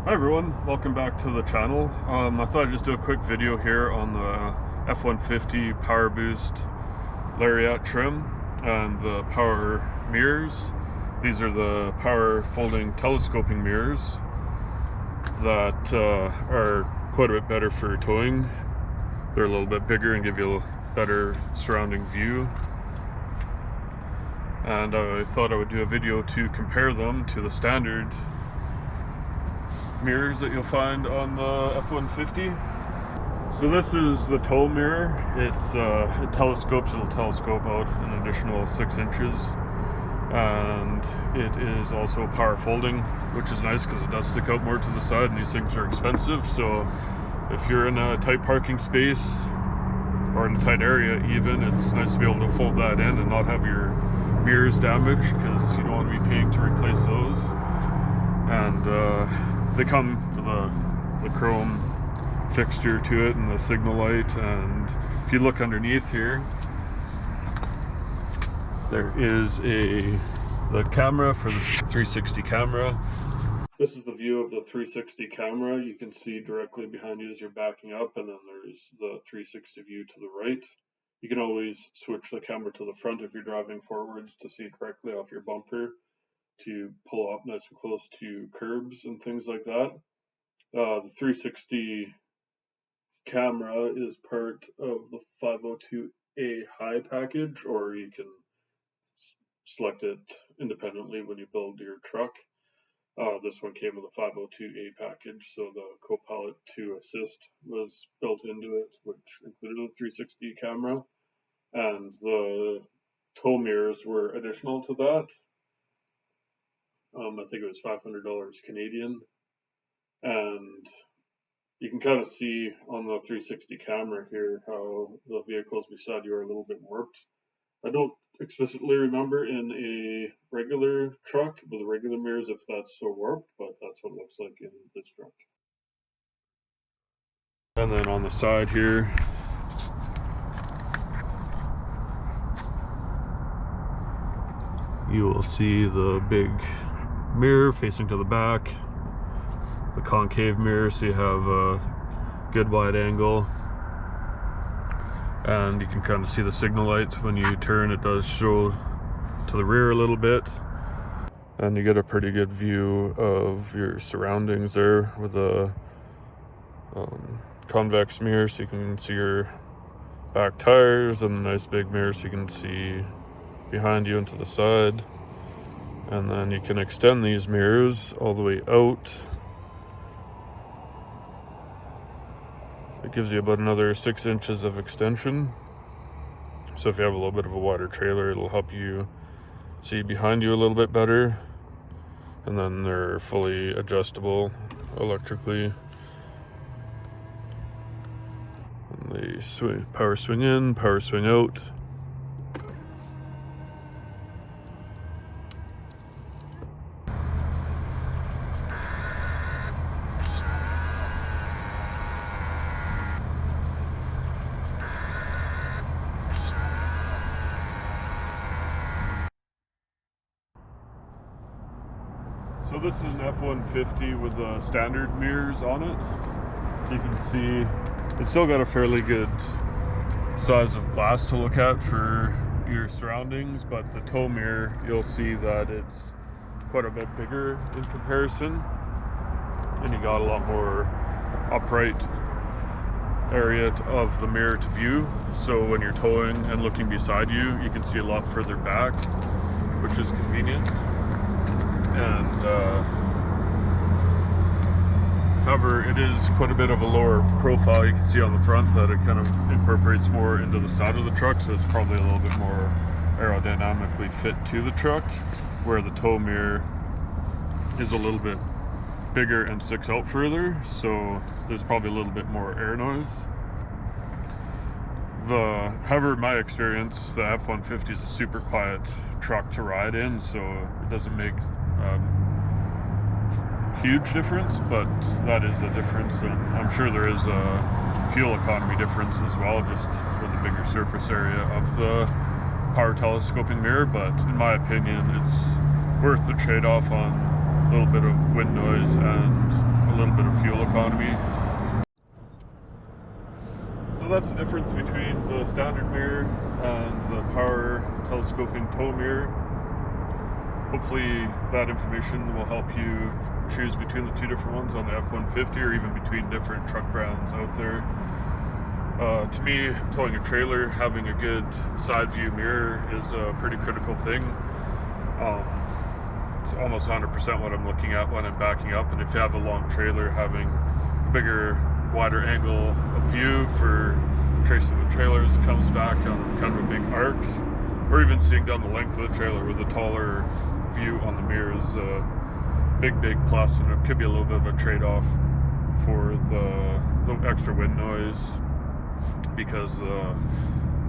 Hi everyone, welcome back to the channel. I thought I'd just do a quick video here on the F-150 Powerboost Lariat trim and the power mirrors. These are the power folding telescoping mirrors that are quite a bit better for towing. They're a little bit bigger and give you a better surrounding view. And I thought I would do a video to compare them to the standard mirrors that you'll find on the F-150. So this is the tow mirror. It telescopes, it'll telescope out an additional 6 inches, and it is also power folding, which is nice because it does stick out more to the side, and these things are expensive. So if you're in a tight parking space or in a tight area even, it's nice to be able to fold that in and not have your mirrors damaged, because you don't want to be paying to replace those. And they come with the chrome fixture to it and the signal light, and if you look underneath here, there is the camera for the 360 camera. This is the view of the 360 camera. You can see directly behind you as you're backing up, and then there's the 360 view to the right. You can always switch the camera to the front if you're driving forwards to see correctly off your bumper, to pull up nice and close to curbs and things like that. The 360 camera is part of the 502A high package, or you can select it independently when you build your truck. This one came with a 502A package, so the Co-Pilot360 Assist was built into it, which included a 360 camera, and the tow mirrors were additional to that. I think it was $500 Canadian, and you can kind of see on the 360 camera here how the vehicles beside you are a little bit warped. I don't explicitly remember in a regular truck with regular mirrors if that's so warped, but that's what it looks like in this truck. And then on the side here, you will see the big mirror facing to the back, the concave mirror, so you have a good wide angle, and you can kind of see the signal light when you turn. It does show to the rear a little bit, and you get a pretty good view of your surroundings there with a convex mirror, so you can see your back tires, and a nice big mirror so you can see behind you and to the side. And then you can extend these mirrors all the way out. It gives you about another 6 inches of extension. So if you have a little bit of a wider trailer, it'll help you see behind you a little bit better. And then they're fully adjustable electrically. And they power swing in, power swing out. So this is an F-150 with the standard mirrors on it. So you can see it's still got a fairly good size of glass to look at for your surroundings, but the tow mirror, you'll see that it's quite a bit bigger in comparison, and you got a lot more upright area of the mirror to view. So when you're towing and looking beside you, you can see a lot further back, which is convenient. And however, it is quite a bit of a lower profile. You can see on the front that it kind of incorporates more into the side of the truck, so it's probably a little bit more aerodynamically fit to the truck, where the tow mirror is a little bit bigger and sticks out further, so there's probably a little bit more air noise. However, in my experience, the F-150 is a super quiet truck to ride in, so it doesn't make huge difference, but that is a difference, and I'm sure there is a fuel economy difference as well, just for the bigger surface area of the power telescoping mirror. But in my opinion, it's worth the trade-off on a little bit of wind noise and a little economy. So that's the difference between the standard mirror and the power telescoping tow mirror. Hopefully that information will help you choose between the two different ones on the F-150, or even between different truck brands out there. To me, towing a trailer, having a good side view mirror is a pretty critical thing. It's almost 100% what I'm looking at when I'm backing up, and if you have a long trailer, having a bigger, wider angle of view for tracing the trailer as it comes back on kind of a big arc, or even seeing down the length of the trailer with a taller view on the mirror is a big plus, and it could be a little bit of a trade-off for the extra wind noise, because the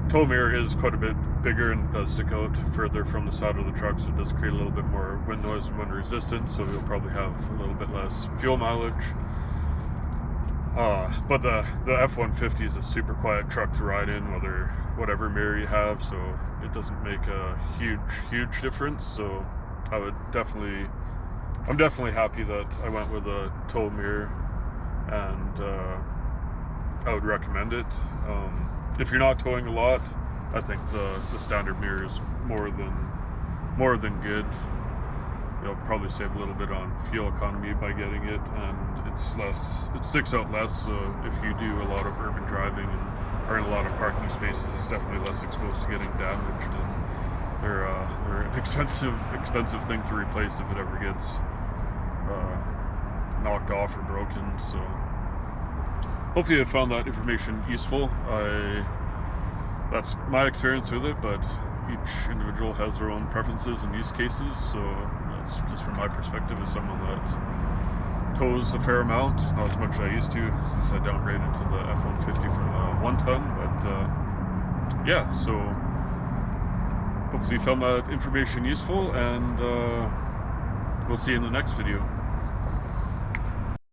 tow mirror is quite a bit bigger and does stick out further from the side of the truck, so it does create a little bit more wind noise and wind resistance, so you'll probably have a little bit less fuel mileage. But the F-150 is a super quiet truck to ride in, whatever mirror you have, so it doesn't make a huge difference. So I'm definitely happy that I went with a tow mirror, and I would recommend it. If you're not towing a lot, I think the standard mirror is more than good. You'll probably save a little bit on fuel economy by getting it, and it sticks out less. If you do a lot of urban driving and are in a lot of parking spaces, it's definitely less exposed to getting damaged, and they're an expensive thing to replace if it ever gets knocked off or broken. So hopefully you found that information useful. That's my experience with it, but each individual has their own preferences and use cases, so that's just from my perspective as someone that tows a fair amount, not as much as I used to since I downgraded to the F-150 from the 1 ton, but yeah, so hopefully you found that information useful, and we'll see you in the next video.